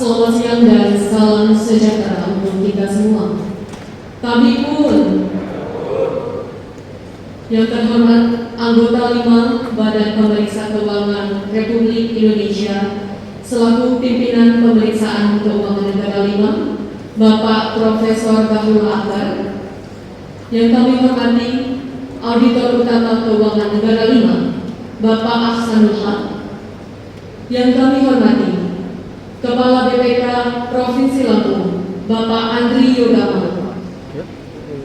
Selamat siang dan salam sejahtera untuk kita semua. Kami pun yang terhormat anggota 5 Badan Pemeriksa Keuangan Republik Indonesia selaku pimpinan pemeriksaan keuangan negara 5, Bapak Profesor Bahrul Akbar. Yang kami hormati Auditor Utama Keuangan Negara 5, Bapak Ahsanul Haq. Yang kami hormati Kepala BPK Provinsi Lampung, Bapak Andri Yogama.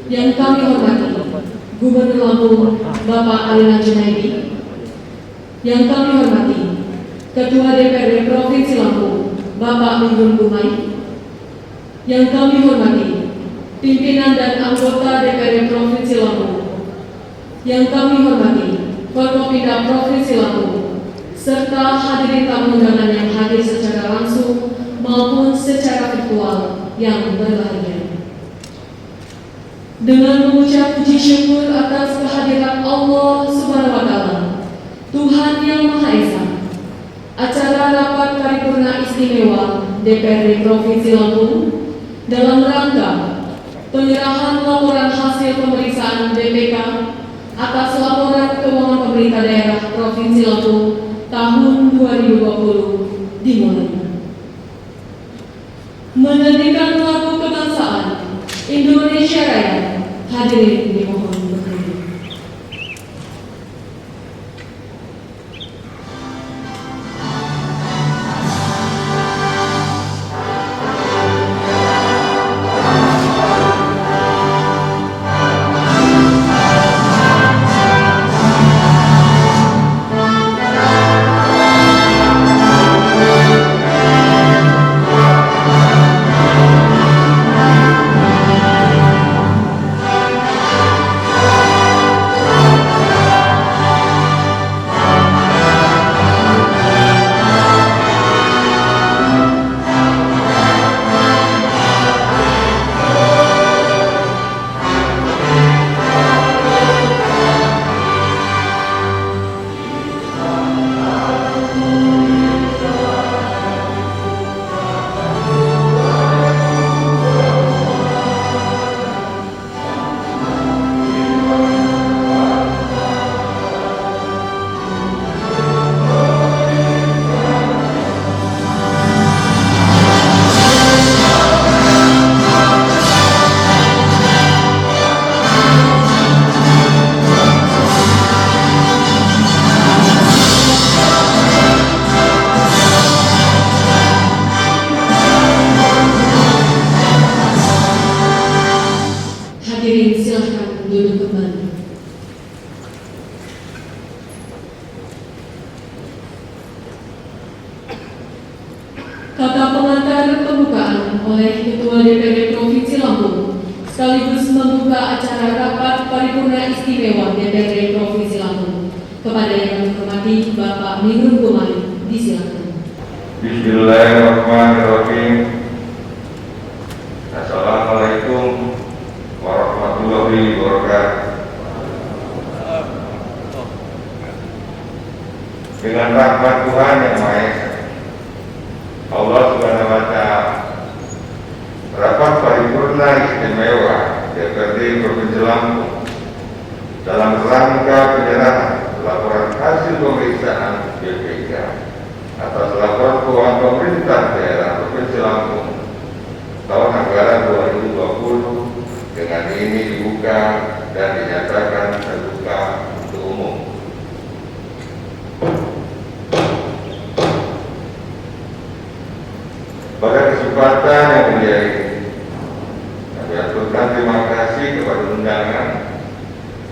Yang kami hormati Gubernur Lampung, Bapak Alina Junaidi. Yang kami hormati Ketua DPRD Provinsi Lampung, Bapak Minggun Gumai. Yang kami hormati pimpinan dan anggota DPRD Provinsi Lampung. Yang kami hormati Forkopimda Provinsi Lampung, serta hadirin tamu undangan yang hadir secara langsung maupun secara virtual yang berbahagia. Dengan mengucap puji syukur atas kehadiran Allah Subhanahu wa Ta'ala, Tuhan yang Maha Esa, acara rapat paripurna istimewa DPRD Provinsi Lampung dalam rangka penyerahan laporan hasil pemeriksaan BPK atas laporan keuangan pemerintah daerah Provinsi Lampung tahun 2020 dimulai. Menyanyikan lagu kebangsaan Indonesia Raya, hadirin dimohon berdiri. Hadirin silakan duduk kembali. Kata pengantar pembukaan oleh Ketua DPRD Provinsi Lampung sekaligus membuka acara rapat paripurna istimewa DPRD Provinsi Lampung. Kepada yang menghormati Bapak Minggun Gumai, disilakan. Bismillahirrahmanirrahim. Assalamualaikum warahmatullahi wabarakatuh. Dengan rahmat Tuhan yang Maha Esa, Allah Subhanahu wa Ta'ala, rapat paripurna istimewa DPRD Provinsi Lampung dalam rangka penyerahan laporan hasil pemeriksaan BPK atas laporan keuangan pemerintah daerah Provinsi Lampung tahun anggaran 2020 dengan ini dibuka dan dinyatakan terbuka untuk umum. Pada kesempatan yang mulia ini, kami aturkan terima kasih kepada undangan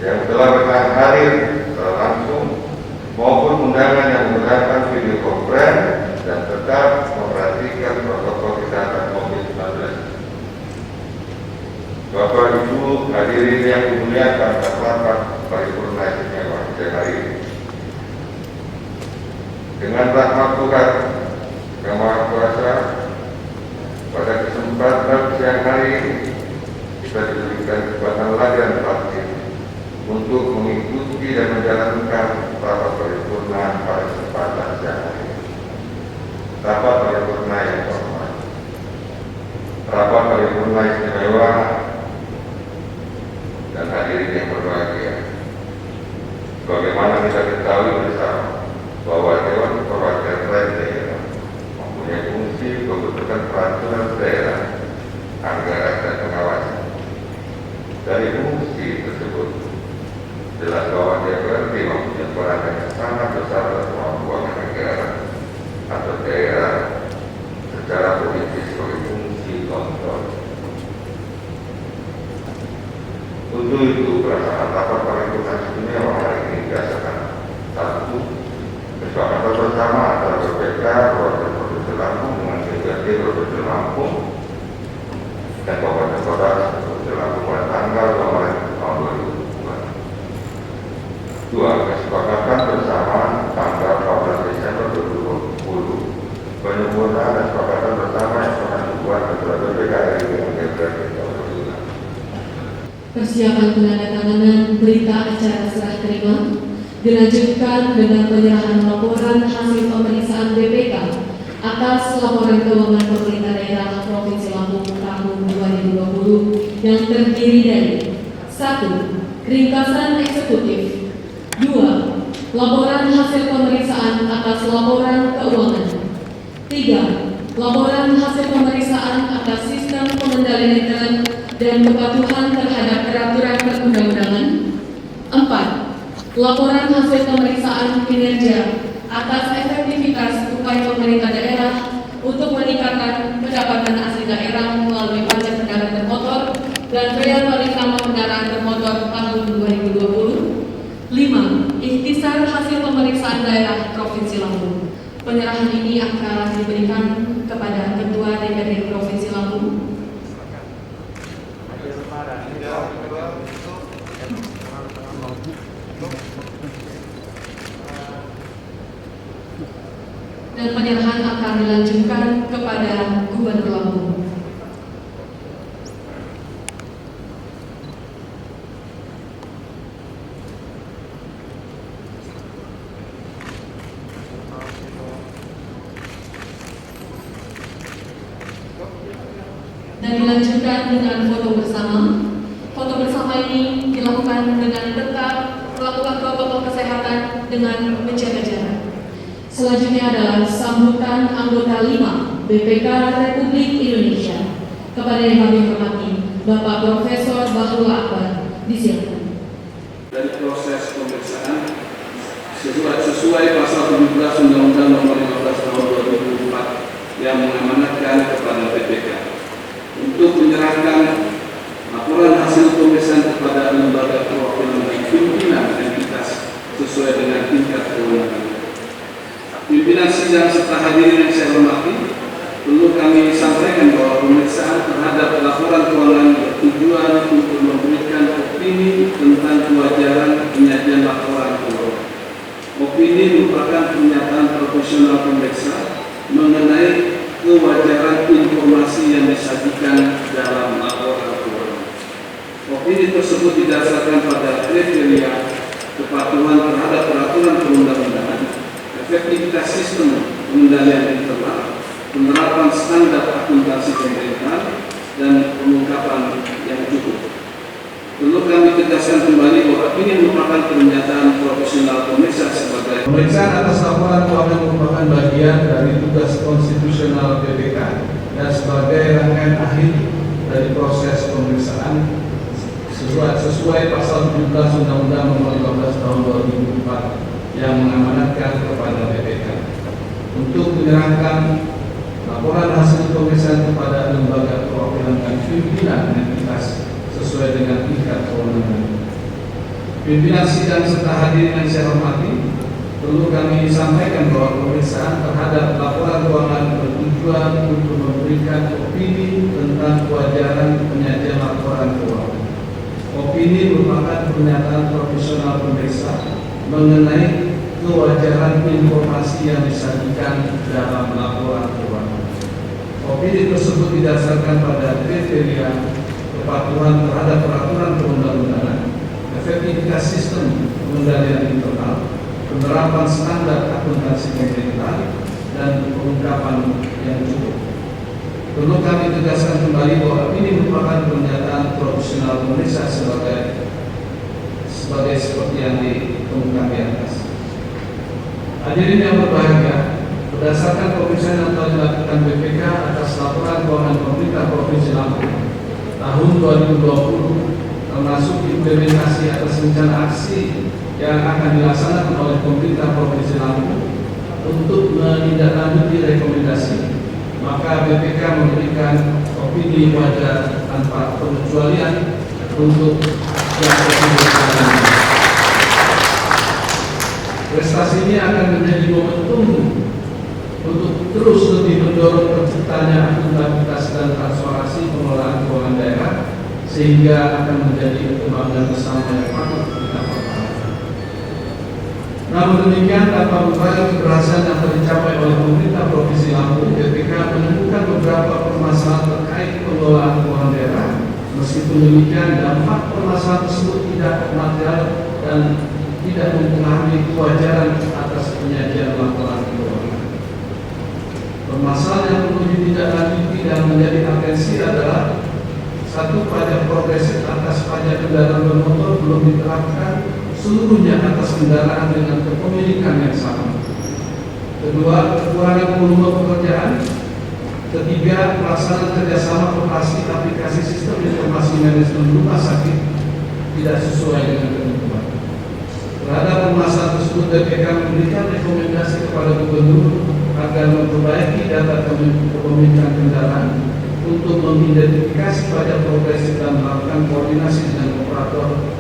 yang telah berkenan hadir secara langsung maupun undangan yang menggunakan video conference dan tetap memperhatikan protokol kesehatan COVID-19. Bapak Ibu hadirin yang dimuliakan dalam rapat paripurna istimewa siang hari ini. Dengan rahmat Tuhan yang Maha Kuasa, pada kesempatan siang hari ini kita diberikan kesempatan lagi dan praktis untuk mengikuti dan menjalankan rapat paripurna pada kesempatan siang hari ini. Rapat paripurna yang terhormat. Persiapan penandatanganan berita acara serah terima dilanjutkan dengan penyerahan laporan hasil pemeriksaan BPK atas laporan keuangan pemerintah daerah Provinsi Lampung tahun 2020 yang terdiri dari 1. Ringkasan eksekutif. 2. Laporan hasil pemeriksaan atas laporan keuangan. 3. Laporan hasil pemeriksaan atas sistem pengendalian intern dan kepatuhan terhadap peraturan perundang-undangan. 4. Laporan hasil pemeriksaan kinerja atas efektivitas upaya pemerintah daerah untuk meningkatkan pendapatan asli daerah melalui pajak kendaraan bermotor dan bea balik nama kendaraan bermotor tahun 2020. 5. Ikhtisar hasil pemeriksaan daerah Provinsi Lampung. Penyerahan ini akan diberikan kepada Ketua DPRD Provinsi Lampung. Dan penyerahan akan dilanjutkan kepada Gubernur Lampung. Dan dilanjutkan dengan foto bersama. Foto bersama ini dilakukan dengan tetap melakukan protokol kesehatan dengan menjaga jarak. Selanjutnya adalah sambutan anggota 5 BPK Republik Indonesia. Kepada yang kami hormati, Bapak Profesor Bahrul Akbar, disilakan. Dari proses pemeriksaan sesuai pasal 17 Undang-Undang Nomor 15 Tahun 2004 yang mengamanatkan kepada BPK untuk menyerahkan laporan hasil pemeriksaan kepada lembaga perwakilan dan pimpinan entitas sesuai dengan tingkat kewenangan. Pimpinan sidang serta hadirin yang saya hormati, perlu kami sampaikan bahwa pemeriksaan terhadap laporan keuangan bertujuan untuk memberikan opini tentang kewajaran penyajian laporan keuangan. Opini merupakan pernyataan profesional pemeriksa mengenai kewajaran informasi yang disajikan dalam laporan keuangan. Opini tersebut didasarkan pada kriteria kepatuhan terhadap peraturan perundang-undangan, efektivitas sistem pengendalian internal, penerapan standar akuntansi pemerintahan, dan pengungkapan yang cukup. Perlu kami tegaskan kembali bahwa ini merupakan pernyataan profesional pemeriksa sebagai pemeriksaan atas laporan keuangan merupakan bagian dari tugas konstitusional BPK dan sebagai rangkaian akhir dari proses pemeriksaan sesuai pasal 17 Undang-Undang Nomor 15 Tahun 2004 yang mengamanatkan kepada BPK untuk menyerahkan laporan hasil pemeriksaan kepada lembaga perwakilan dan pimpinan entitas sesuai dengan tingkat kewenangan. Pimpinan sidang serta hadirin yang saya hormati, perlu kami sampaikan bahwa pemeriksaan terhadap laporan keuangan bertujuan untuk memberikan opini tentang kewajaran penyajian laporan keuangan. Opini merupakan pernyataan profesional pemeriksa mengenai kewajaran informasi yang disajikan dalam laporan keuangan. Opini tersebut didasarkan pada kriteria kepatuhan terhadap peraturan perundang-undangan, efektivitas sistem pengendalian internal, penerapan standar akuntansi pemerintahan, dan pengungkapan yang cukup. Perlu kami tegaskan kembali bahwa ini merupakan pernyataan profesional pemeriksa sebagai seperti yang dikemukakan di atas. Hadirin yang berbahagia, berdasarkan pemeriksaan yang telah dilakukan BPK atas laporan keuangan pemerintah Provinsi Lampung tahun 2020, termasuk implementasi atas rencana aksi yang akan dilaksanakan oleh pemerintah Provinsi Lampung untuk menindaklanjuti rekomendasi, maka BPK memberikan opini wajar tanpa pengecualian untuk yang tersebut. Prestasi ini akan menjadi momentum untuk terus lebih mendorong terciptanya akuntabilitas dan transparansi pengelolaan keuangan daerah, sehingga akan menjadi kebanggaan bersama yang patut kita pertahankan. Namun demikian, tanpa berbagai keberhasilan yang telah dicapai oleh pemerintah Provinsi Lampung, BPK menemukan beberapa permasalahan terkait pengelolaan keuangan daerah, meskipun Meskipun demikian, dampak permasalahan tersebut tidak material dan tidak mempengaruhi kewajaran atas penyajian laporan keuangan. Permasalahan yang perlu ditindaklanjuti dan menjadi atensi adalah: satu, pajak progresif atas pajak kendaraan bermotor belum diterapkan seluruhnya atas kendaraan dengan kepemilikan yang sama. Kedua, kekurangan volume pekerjaan. Ketiga, pelaksanaan kerjasama operasi aplikasi sistem informasi manajemen rumah sakit tidak sesuai dengan ketentuan. Terhadap permasalahan tersebut, BPK memberikan rekomendasi kepada Gubernur agar memperbaiki data kepemilikan kendaraan untuk mengidentifikasi pajak progresif dan melakukan koordinasi dengan operator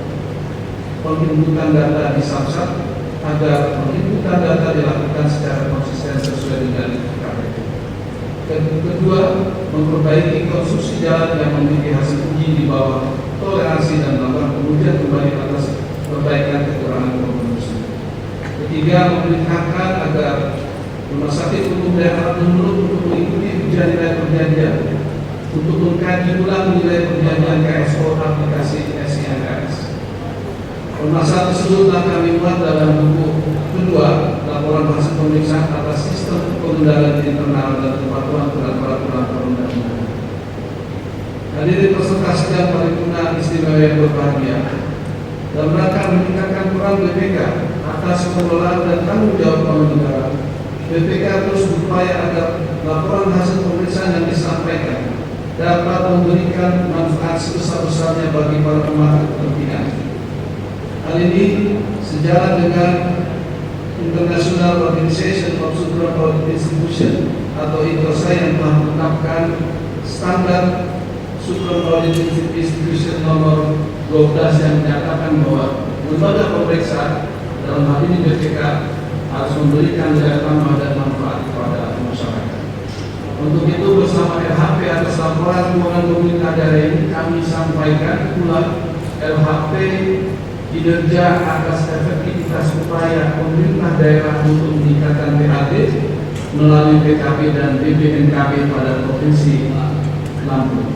penginputan data di Samsat agar penginputan data dilakukan secara konsisten sesuai dengan KPK. Kedua, memperbaiki konstruksi jalan yang memiliki hasil uji di bawah toleransi dan melakukan pengujian kembali atas perbaikan kekurangan konstruksi. Ketiga, memerintahkan agar Rumah Sakit Umum Daerah Menurut untuk mengikuti ujian nilai perjanjian untuk mengkaji ulang nilai perjanjian KSO aplikasi SINKS. Permasalahan tersebut telah kami muat dalam buku kedua, laporan hasil pemeriksaan atas sistem pengendalian internal dan kepatuhan terhadap peraturan perundang-undangan. Hadirin peserta sidang paripurna istimewa yang berbahagia, dalam rangka meningkatkan peran BPK atas pengelolaan dan tanggung jawab keuangan negara, BPK terus berupaya agar laporan hasil pemeriksaan yang disampaikan dapat memberikan manfaat sebesar-besarnya bagi para pemangku kepentingan. Hal ini sejalan dengan International Organization of Supreme Audit Institution atau IOSA yang telah menetapkan standar Supreme Audit Institution nomor 12 yang menyatakan bahwa lembaga pemeriksa dalam hal ini BPK harus memberikan nilai tambah dan manfaat kepada masyarakat. Untuk itu, bersama LHP atas laporan keuangan pemerintah daerah ini kami sampaikan pula LHP kinerja atas efektivitas upaya pemerintah daerah untuk meningkatkan PAD melalui PKP dan BPNKB pada Provinsi Lampung.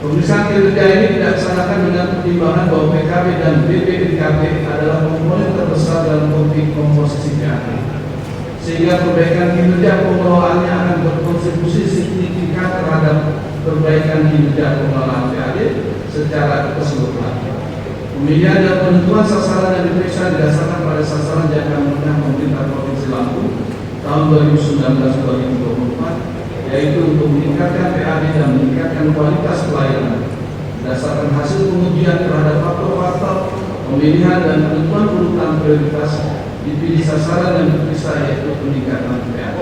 Pemeriksaan kinerja ini dilaksanakan dengan pertimbangan bahwa PKB dan BPNKB adalah komponen terbesar dalam komposisi PAD, sehingga perbaikan kinerja pengelolaannya akan berkontribusi signifikan terhadap perbaikan kinerja pengelolaan PAD secara keseluruhan. Pemilihan dan penentuan sasaran yang diperiksa didasarkan pada sasaran jangka menengah pemerintah Provinsi Lampung tahun 2019-2024, yaitu untuk meningkatkan PAD dan meningkatkan kualitas pelayanan. Berdasarkan hasil pengujian terhadap faktor-faktor pemilihan dan penentuan urutan prioritas, dipilih sasaran yang diperiksa yaitu peningkatan PAD.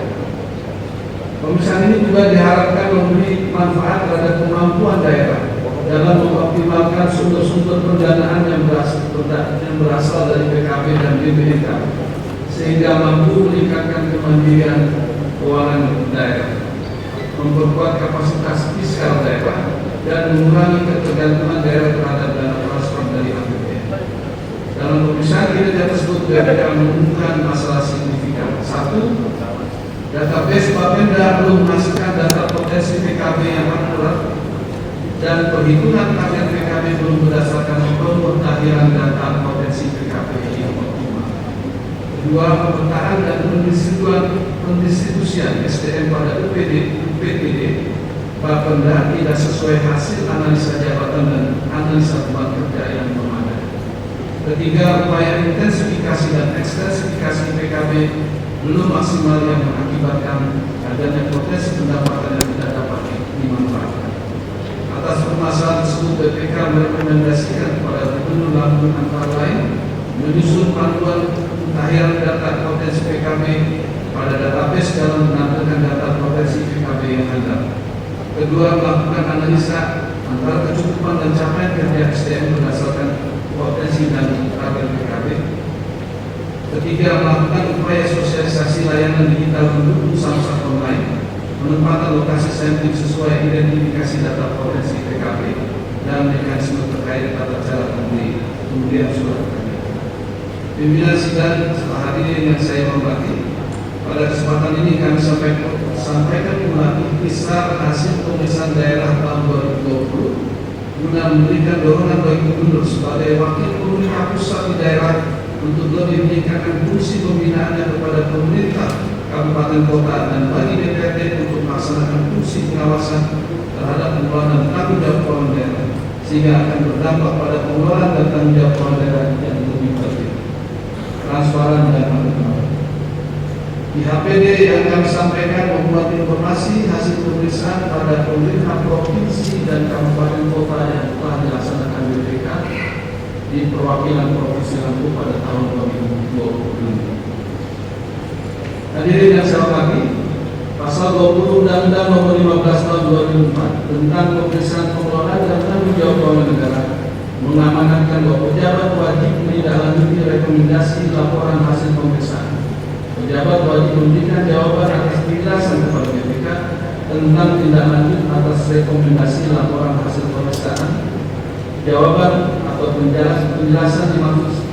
Pemeriksaan ini juga diharapkan memberi manfaat terhadap kemampuan daerah dalam mengoptimalkan sumber-sumber pendanaan yang berasal dari PKB dan BPNKB, sehingga mampu meningkatkan kemandirian keuangan daerah, memperkuat kapasitas fiskal daerah, dan mengurangi ketergantungan daerah terhadap dana transfer dari APBN. Dalam pemeriksaan kinerja tersebut BPK menemukan masalah signifikan. Satu, database Bapenda belum menghasilkan data potensi PKB yang akurat dan perhitungan target PKB belum berdasarkan pemutakhiran data potensi PKB yang optimal. Kedua, pemetaan dan pendistribusian SDM pada UPTD Bapenda tidak sesuai hasil analisa jabatan dan analisa tempat kerja yang memadai. Ketiga, upaya intensifikasi dan ekstensifikasi PKB belum maksimal yang mengakibatkan adanya potensi pendapatan yang tidak dapat dimanfaatkan. Atas permasalahan tersebut, BPK merekomendasikan kepada Gubernur Lampung antara lain menyusun panduan pemutakhiran data potensi PKB pada database dalam menampilkan data potensi PKB yang ada. Kedua, melakukan analisa antara kecukupan dan capaian kerja SDM berdasarkan potensi dan target PKB. Ketiga, melakukan upaya sosialisasi layanan digital mendukung Samsat online, penempatan lokasi sampling sesuai identifikasi data potensi PKB dan mekanisme terkait tata cara pemberian surat kerja. Pimpinan sidang setelah hadirin yang saya hormati, pada kesempatan ini kami sampaikan pula kisah hasil pemeriksaan daerah tahun 2020 guna memberikan dorongan bagi gubernur sebagai wakil pemerintah pusat di daerah untuk lebih meningkatkan fungsi pembinaannya kepada pemerintah kabupaten kota dan bagi DPRD untuk melaksanakan fungsi pengawasan terhadap pengelolaan dan tanggung jawab keuangan daerah, sehingga akan berdampak pada pengelolaan dan tanggung jawab keuangan daerah yang lebih tertib, transparan dan akutabel. Di HPD yang kami sampaikan membuat informasi hasil pemeriksaan pada pemerintah provinsi dan kabupaten kota yang telah dilaksanakan BPK di perwakilan Provinsi Lampung pada tahun 2020. Hadirin yang saya hormati, Pasal 20 Undang-Undang Nomor 15 Tahun 2004 tentang pemeriksaan pengelolaan dan tanggung jawab keuangan negara mengamanatkan bahwa pejabat wajib menindaklanjuti rekomendasi laporan hasil pemeriksaan. Pejabat wajib memberikan jawaban atas penjelasan kepada BPK tentang tindak lanjut atas rekomendasi laporan hasil pemeriksaan. Jawaban atau penjelasan dimaksud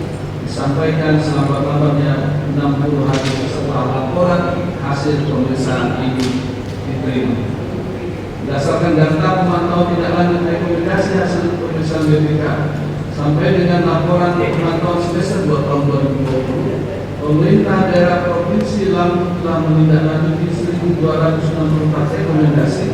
disampaikan selambat-lambatnya 60 hari setelah laporan hasil pemeriksaan ini diterima. Berdasarkan data pemantau tindak lanjut rekomendasi hasil pemeriksaan BPK sampai dengan laporan pemantauan semester 2 tahun 2020, pemerintah daerah Provinsi Lampung telah menindaklanjuti 1.264 rekomendasi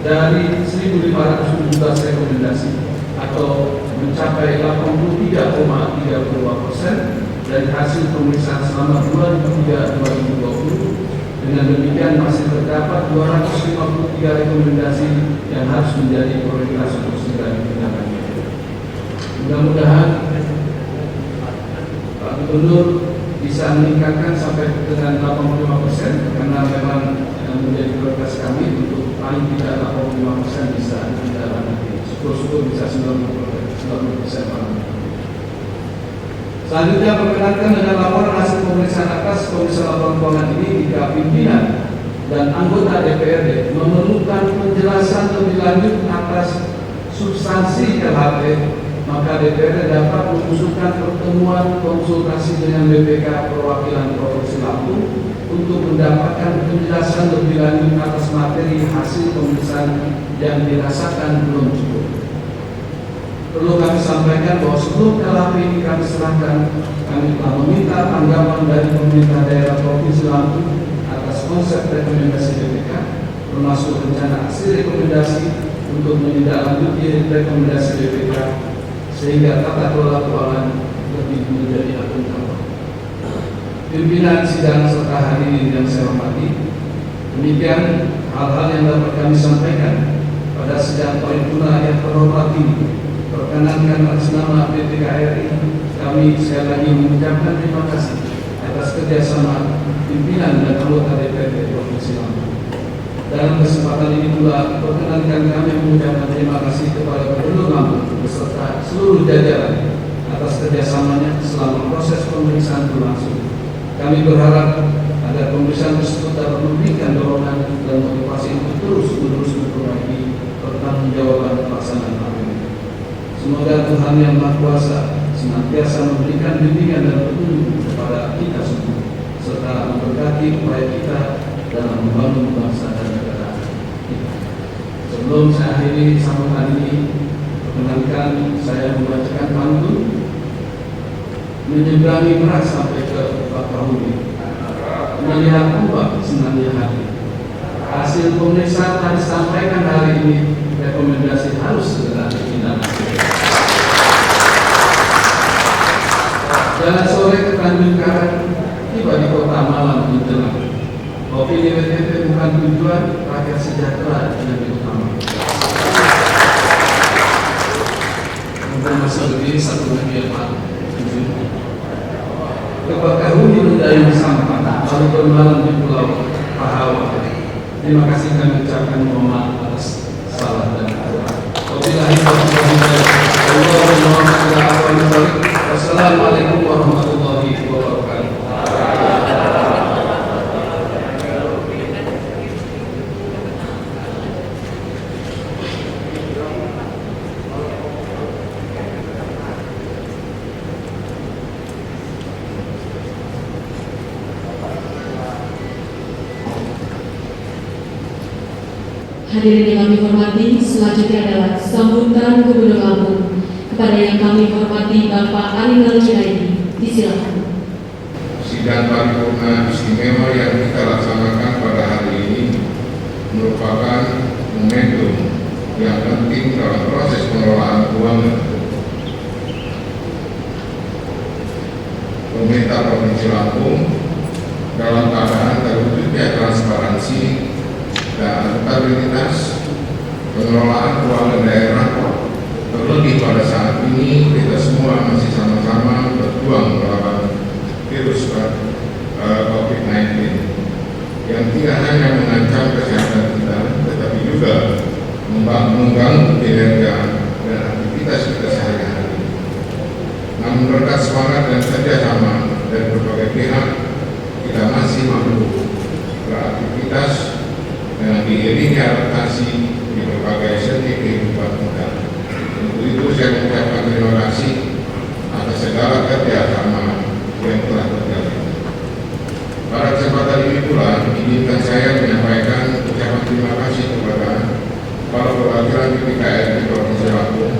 dari 1.517 rekomendasi atau mencapai 83,32% dari hasil pemeriksaan selama 2003-2020. Dengan demikian masih terdapat 253 rekomendasi yang harus menjadi prioritas untuk segera ditindaklanjuti. Mudah-mudahan Pak Gubernur bisa meningkatkan sampai dengan 85% karena memang yang menjadi prioritas kami untuk paling tidak 85% bisa ditindaklanjuti. Syukur-syukur bisa 90% Pak. Selanjutnya perkenankan dengan laporan hasil pemeriksaan atas pemeriksaan laporan keuangan ini jika pimpinan dan anggota DPRD memerlukan penjelasan lebih lanjut atas substansi LHP, maka DPRD dapat mengusulkan pertemuan konsultasi dengan BPK Perwakilan Provinsi Lampung untuk mendapatkan penjelasan lebih lanjut atas materi hasil pemeriksaan yang dirasakan belum cukup. Perlu kami sampaikan bahwa sebelum LHP ini kami serahkan, kami telah meminta tanggapan dari pemerintah daerah Provinsi Lampung atas konsep rekomendasi BPK, termasuk rencana aksi rekomendasi untuk menindaklanjuti rekomendasi BPK sehingga tata kelola keuangan lebih menjadi akuntabel. Pimpinan sidang serta hadirin yang saya hormati, demikian hal-hal yang dapat kami sampaikan pada sidang paripurna yang terhormat ini. Perkenankan atas nama BPK RI, kami sekali lagi mengucapkan terima kasih atas kerjasama pimpinan dan anggota DPRD Provinsi Lampung. Dalam kesempatan ini pula, perkenankan kami mengucapkan terima kasih kepada Gubernur Lampung beserta seluruh jajaran atas kerjasamanya selama proses pemeriksaan berlangsung. Kami berharap agar pemeriksaan tersebut dapat memberikan dorongan dan motivasi untuk terus-menerus memperbaiki pertanggungjawaban pelaksanaan APBD. Semoga Tuhan Yang Maha Kuasa senantiasa memberikan bimbingan dan petunjuk kepada kita semua, serta memberkati upaya kita dalam membangun bangsa dan negara kita. Sebelum saya akhiri sambutan ini, perkenankan saya membacakan pantun menyeberangi merak sampai ke Bakahuni, melihat ombak senangnya hati. Hasil pemeriksaan tadi sampaikan hari ini, rekomendasi harus segera ditindaklanjuti. Jalan sore ke Tanjung Karang, tiba di kota malam menjelang. Kopi di WTP bukan tujuan, rakyat sejahtera yang utama. Mungkin masih lebih satu lagi yang Pak. Ke Bakahuni mendayung sampah, lalu bermalam di Pulau Pahawa. Terima kasih kami ucapkan mohon maaf atas salah dan kesalahan. Wabillahi taufiq. Wassalamualaikum warahmatullahi wabarakatuh. Hadirin yang kami hormati, selanjutnya adalah sambutan Gubernur Lampung kepada yang kami hormati Bapak Arinal Junaidi. Disilakan. Sidang paripurna istimewa yang kita laksanakan pada hari ini merupakan momentum yang penting dalam proses pengelolaan keuangan pemerintah Provinsi Lampung dalam keadaan terwujudnya transparansi dan akuntabilitas pengelolaan keuangan daerah. Terlebih pada saat ini kita semua masih sama-sama berjuang melawan virus COVID-19 yang tidak hanya mengancam kesehatan kita, tetapi juga mengganggu kinerja dan aktivitas kita sehari-hari. Namun berkat semangat dan kerjasama dari berbagai pihak, kita masih mampu beraktivitas dengan diiringi adaptasi di berbagai seni kehidupan kita. Untuk itu saya mengucapkan terima kasih atas segala kerjasama yang telah terjadi. Pada kesempatan ini pula, izinkan saya menyampaikan ucapan terima kasih kepada para perwakilan BPKR di Provinsi Lampung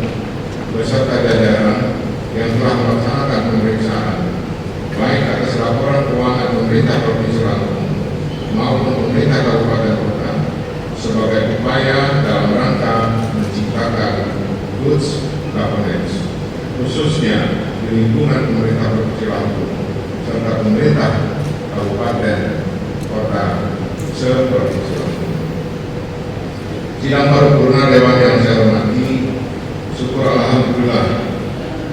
beserta jajaran yang telah melaksanakan pemeriksaan baik atas laporan keuangan pemerintah Provinsi Lampung maupun pemerintah Kabupaten Kota sebagai upaya dalam rangka menciptakan goods governance, khususnya di lingkungan pemerintah Provinsi Lampung serta pemerintah Kabupaten Kota se-Provinsi Lampung. Sidang paripurna Dewan yang saya hormati, syukur alhamdulillah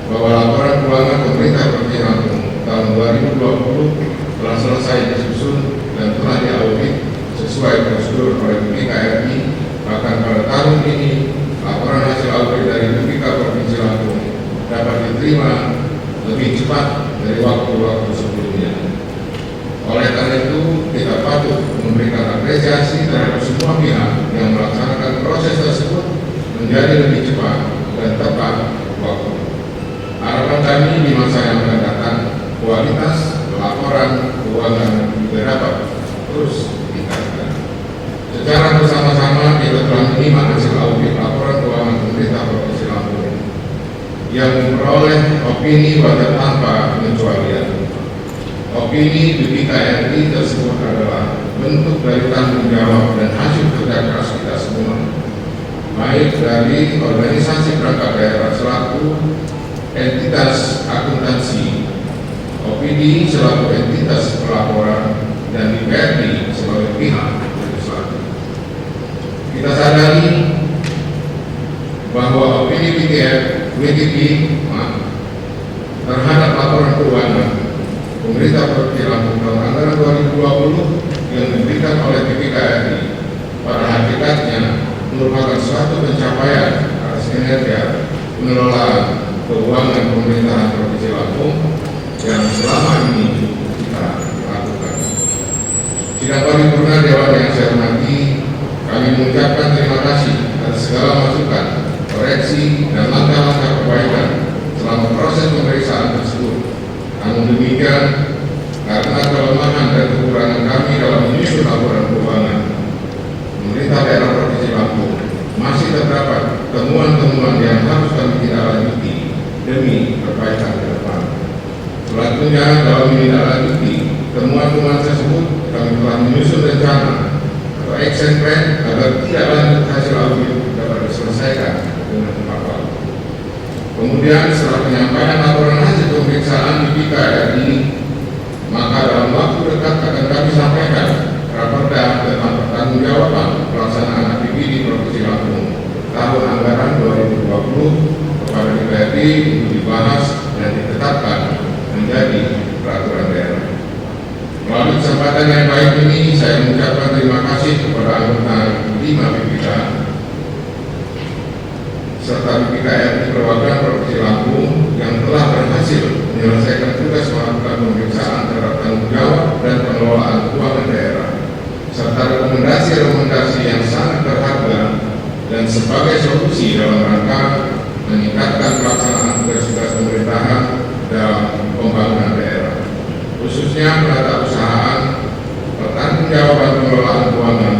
bahwa laporan keuangan pemerintah Provinsi Lampung tahun 2020 telah selesai disusun dan telah diaudit sesuai prosedur oleh BPKRI. Bahkan pada tahun ini laporan hasil audit dari BPK Provinsi Lampung dapat diterima lebih cepat dari waktu-waktu sebelumnya. Oleh karena itu, kita patut memberikan apresiasi terhadap semua pihak yang melaksanakan proses tersebut menjadi lebih cepat dan tepat waktu. Harapan kami di masa yang akan datang, kualitas laporan keuangan juga dapat terus ditingkatkan. Secara bersama-sama kita telah menerima hasil audit laporan keuangan pemerintah Provinsi Lampung yang memperoleh opini wajar tanpa pengecualian. Opini BPKRI tersebut adalah bentuk dari tanggung jawab dan hasil kerja keras kita semua, baik dari organisasi perangkat daerah selaku entitas akuntansi, OPD selaku entitas pelaporan, dan DPRD sebagai pihak legislatif. Kita sadari bahwa opini WTP terhadap laporan keuangan pemerintah Provinsi Lampung tahun anggaran 2020 yang diberikan oleh BPKRI pada hakikatnya merupakan suatu pencapaian atas kinerja pengelolaan keuangan pemerintahan Provinsi Lampung yang selama ini kita lakukan. Sidang paripurna Dewan yang saya hormati, kami mengucapkan terima kasih atas segala masukan, koreksi, dan langkah-langkah perbaikan selama proses pemeriksaan tersebut. Namun demikian, karena kelemahan dan kekurangan kami dalam menyusun laporan keuangan pemerintah daerah Provinsi Lampung, masih terdapat temuan-temuan yang harus kami tindak-lanjuti demi perbaikan ke depan. Selanjutnya, dalam menindaklanjuti temuan-temuan tersebut, kami telah menyusun rencana atau action plan agar tidak lanjut hasil audit dapat diselesaikan dengan tepat waktu. Kemudian setelah penyampaian laporan hasil pemeriksaan di BPKRI, maka dalam waktu dekat akan kami sampaikan raperda tentang pertanggungjawaban pelaksanaan APBD di Provinsi Lampung tahun anggaran 2020 kepada DPRD untuk dibahas dan ditetapkan menjadi peraturan daerah. Melalui kesempatan yang baik ini, saya mengucapkan terima kasih kepada anggota 5 BPK serta BPKRI perwakilan Provinsi Lampung yang telah berhasil menyelesaikan tugas melakukan pemeriksaan terhadap tanggung jawab dan pengelolaan keuangan daerah serta rekomendasi-rekomendasi yang sangat berharga dan sebagai solusi dalam rangka meningkatkan pelaksanaan tugas-tugas pemerintahan dalam pembangunan daerah, khususnya peratausahaan pertanggungjawaban pengelolaan keuangan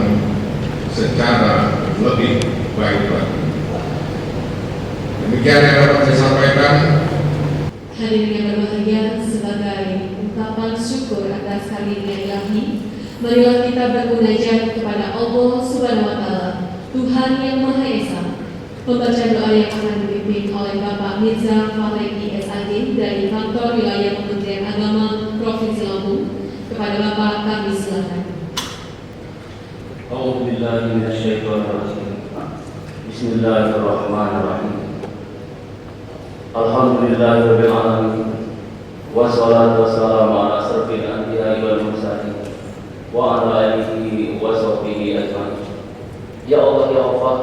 secara lebih baik lagi. Demikian yang dapat saya sampaikan. Hadirin yang berbahagia, sebagai ungkapan syukur atas karunia ilahi, marilah kita bermunajat kepada Allah Subhanahu wa Ta'ala, Tuhan yang Maha Esa. Pembacaan doa yang akan dipimpin oleh Bapak Mirza Fateki SAG dari Kantor Wilayah Kementerian Agama Provinsi Lampung. Kepada Bapak kami silakan. A'udzubillahi minasyaitonirrajim. Bismillahirrahmanirrahim. Alhamdulillahirabbil alamin. Wassalatu wassalamu ala asrofil anbiya'i wal mursalin wa ala alihi wa sahbihi ajmain. Ya Allah ya Allah,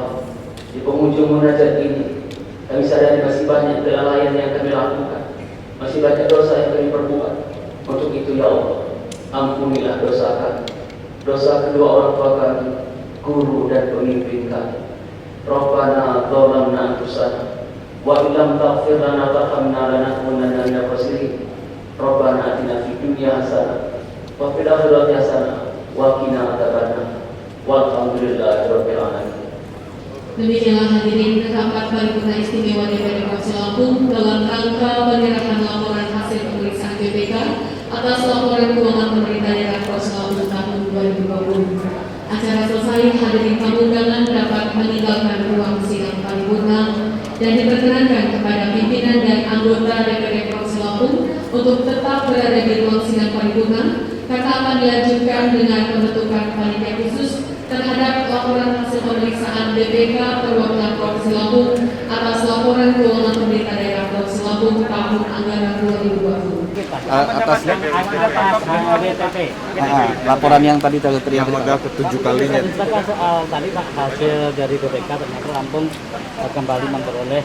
di penghujung munajat ini kami sadari masih banyak kelalaian yang kami lakukan, masih banyak dosa yang kami perbuat. Untuk itu ya Allah, ampunilah dosa kami, dosa kedua orang tua kami, guru dan pemimpin kami. Rabbana dzalamna anfusana wa illam taghfir lana tarhamna lanakunanna minal khasirin. Rabbana atina fid dunya hasanah wa fil akhirati hasanah wa qina adzabannar. Walhamdulillahirabbil alamin. Demikianlah hadirin rapat paripurna istimewa DPRD Provinsi Lampung dalam rangka penyerahan laporan hasil pemeriksaan BPK atas laporan keuangan pemerintah daerah Provinsi Lampung tahun 2020. Acara selesai, hadirin tamu undangan dapat meninggalkan ruang sidang paripurna dan diperkenankan kepada pimpinan dan anggota DPRD Provinsi Lampung untuk tetap berada di ruang sidang paripurna karena akan dilanjutkan dengan pembentukan panitia khusus terhadap laporan hasil pemeriksaan BPK perwakilan Provinsi Lampung atas laporan keuangan pemerintah daerah Provinsi Lampung tahun anggaran 2020. Atas BTP. laporan yang tadi terlihat Yang sudah ketujuh kalinya. Kita soal tadi Pak, hasil dari BPK ternyata Lampung kembali memperoleh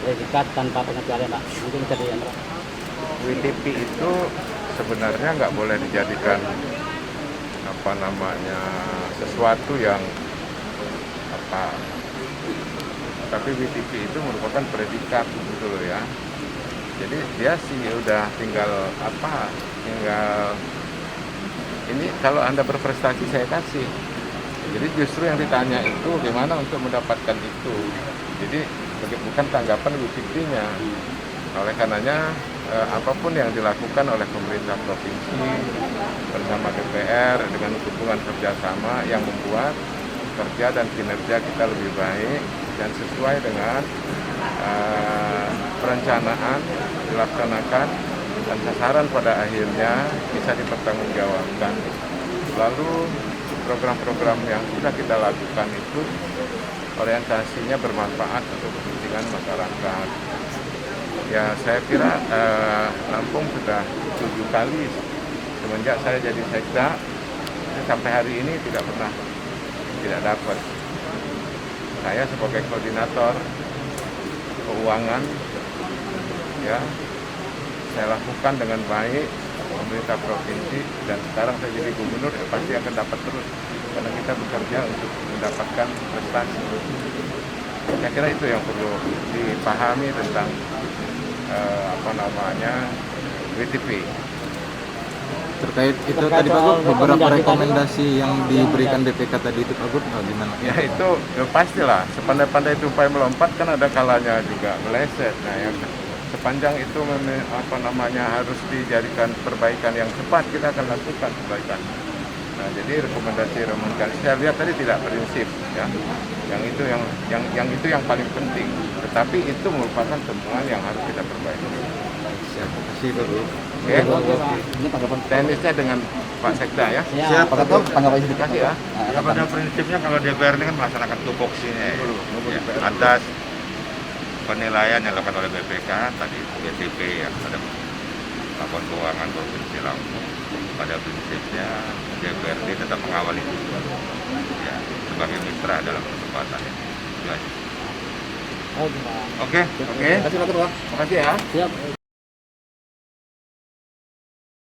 predikat tanpa pengecualian Pak. Mungkin bisa diambil. WTP itu sebenarnya nggak boleh dijadikan sesuatu yang tapi WTP itu merupakan predikat gitu loh ya. Jadi dia sih udah tinggal ini kalau Anda berprestasi saya kasih. Jadi justru yang ditanya itu bagaimana untuk mendapatkan itu. Jadi bukan tanggapan WTP-nya. Oleh karenanya apapun yang dilakukan oleh pemerintah provinsi bersama DPR dengan hubungan kerjasama yang membuat kerja dan kinerja kita lebih baik dan sesuai dengan perencanaan dilaksanakan dan sasaran pada akhirnya bisa dipertanggungjawabkan. Lalu program-program yang sudah kita lakukan itu orientasinya bermanfaat untuk kepentingan masyarakat. Ya saya kira Lampung sudah 7 kali semenjak saya jadi sekda sampai hari ini tidak dapat. Saya sebagai koordinator keuangan ya saya lakukan dengan baik pemerintah provinsi dan sekarang saya jadi gubernur pasti akan dapat terus karena kita bekerja untuk mendapatkan prestasi. Saya kira itu yang perlu dipahami tentang WTP. terkait itu tadi Pak Gub, beberapa rekomendasi yang diberikan BPK tadi itu Pak Gub, gimana? Ya itu pastilah sepandai-pandai tupai melompat kan ada kalanya juga meleset. Nah yang sepanjang itu harus dijadikan perbaikan yang cepat kita akan lakukan perbaikan. Nah jadi rekomendasi saya lihat tadi tidak prinsip ya. Yang itu yang paling penting. Tetapi itu merupakan temuan yang harus kita perbaiki. Terima kasih Pak Gub. Oke. Ini tanggapan Teknisnya dengan Pak Sekda ya. Siap Pak Gub, tanggapan Terima kasih ya. Ya, pada prinsipnya kalau DPR ini kan melaksanakan tupoksinya atas penilaian yang dilakukan oleh BPK tadi BTP yang ada laporan keuangan Provinsi Lampung. Pada prinsipnya DPRD tetap mengawal itu ya, sebagai mitra dalam kesempatan ini. Oke. Terima kasih Pak Gub. Makasih ya. Siap.